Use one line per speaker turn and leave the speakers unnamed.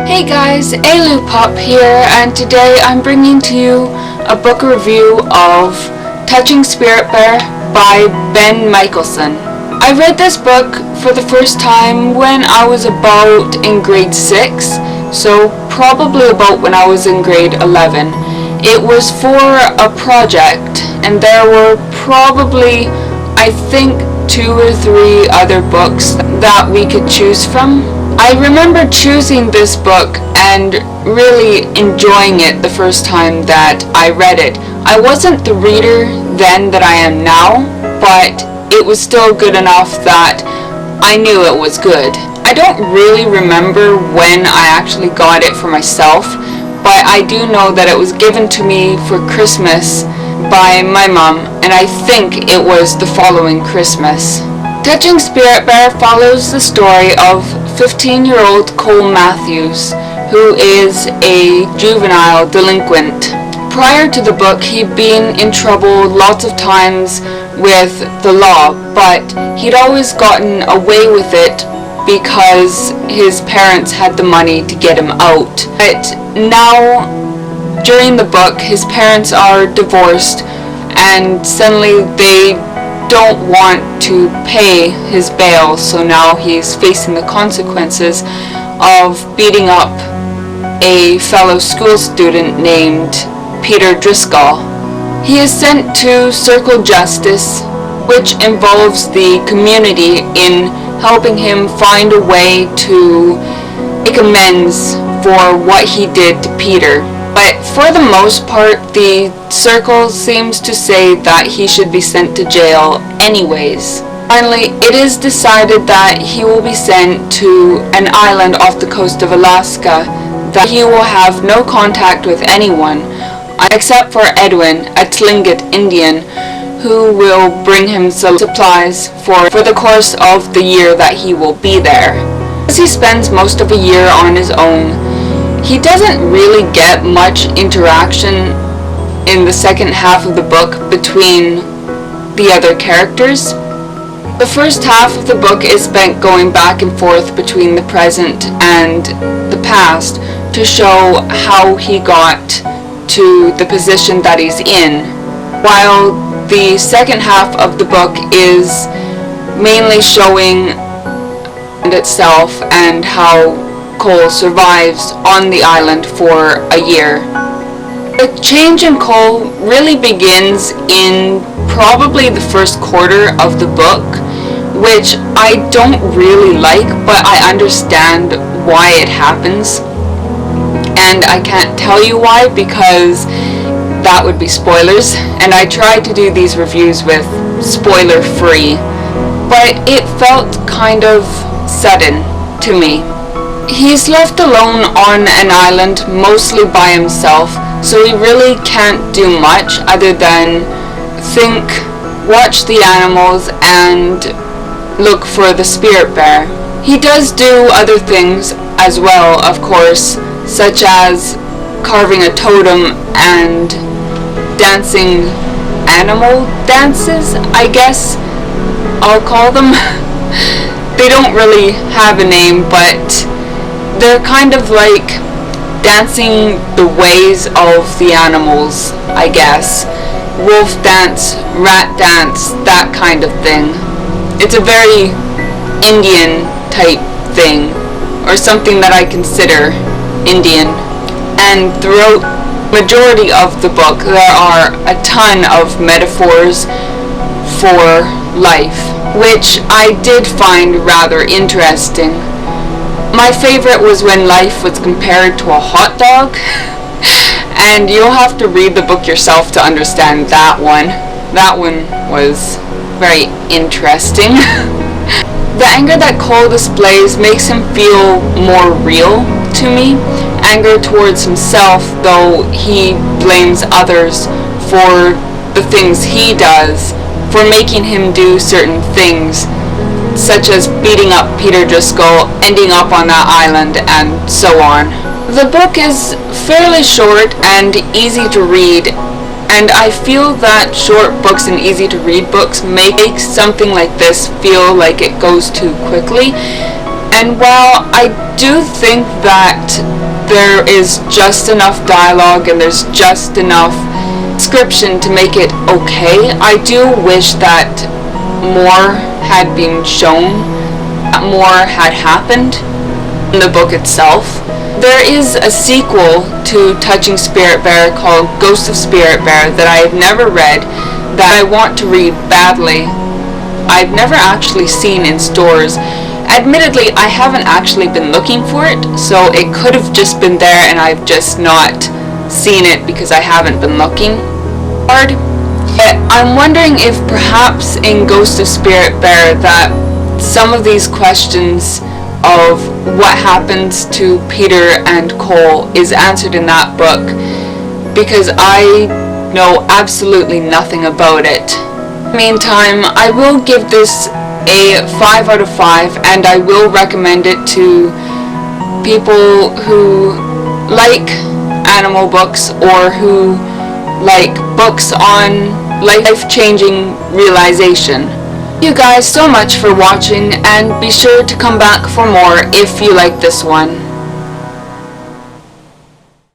Hey guys, AilouPup here, and today I'm bringing to you a book review of Touching Spiritbear by Mikaelsen. I read this book for the first time when I was about in grade 6, so probably about when I was in grade 11. It was for a project, and there were probably, I think, 2 or 3 other books that we could choose from. I remember choosing this book and really enjoying it the first time that I read it. I wasn't the reader then that I am now, but it was still good enough that I knew it was good. I don't really remember when I actually got it for myself, but I do know that it was given to me for Christmas by my mom, and I think it was the following Christmas. Touching Spiritbear follows the story of 15-year-old Cole Matthews, who is a juvenile delinquent. Prior to the book, he'd been in trouble lots of times with the law, but he'd always gotten away with it because his parents had the money to get him out. But now, during the book, his parents are divorced, and suddenly they don't want to pay his bail, so now he's facing the consequences of beating up a fellow school student named Peter Driscoll. He is sent to Circle Justice, which involves the community in helping him find a way to make amends for what he did to Peter. But for the most part, the circle seems to say that he should be sent to jail anyways. Finally, it is decided that he will be sent to an island off the coast of Alaska, that he will have no contact with anyone, except for Edwin, a Tlingit Indian, who will bring him some supplies for the course of the year that he will be there. As he spends most of a year on his own, he doesn't really get much interaction in the second half of the book between the other characters. The first half of the book is spent going back and forth between the present and the past to show how he got to the position that he's in, while the second half of the book is mainly showing itself and how Cole survives on the island for a year. The change in Cole really begins in probably the first quarter of the book, which I don't really like, but I understand why it happens. And I can't tell you why because that would be spoilers, and I try to do these reviews with spoiler free, but it felt kind of sudden to me. He's left alone on an island mostly by himself, so he really can't do much other than think, watch the animals, and look for the spirit bear. He does do other things as well, of course, such as carving a totem and dancing animal dances, I guess I'll call them. They don't really have a name, but they're kind of like dancing the ways of the animals, I guess. Wolf dance, rat dance, that kind of thing. It's a very Indian type thing, or something that I consider Indian. And throughout majority of the book there are a ton of metaphors for life, which I did find rather interesting. My favorite was when life was compared to a hot dog, and you'll have to read the book yourself to understand that one. That one was very interesting. The anger that Cole displays makes him feel more real to me. Anger towards himself, though he blames others for the things he does, for making him do certain things, such as beating up Peter Driscoll, ending up on that island, and so on. The book is fairly short and easy to read, and I feel that short books and easy to read books make something like this feel like it goes too quickly, And while I do think that there is just enough dialogue and there's just enough description to make it okay, I do wish that more had been shown, that more had happened in the book itself. There is a sequel to Touching Spiritbearer called Ghost of Spiritbearer that I have never read, that I want to read badly. I've never actually seen in stores. Admittedly, I haven't actually been looking for it, so it could have just been there and I've just not seen it because I haven't been looking hard. But I'm wondering if perhaps in Ghost of Spiritbearer that some of these questions of what happens to Peter and Cole is answered in that book, because I know absolutely nothing about it. Meantime, I will give this a 5 out of 5, and I will recommend it to people who like animal books or who like books on life-changing realization. Thank you guys so much for watching, and be sure to come back for more if you like this one.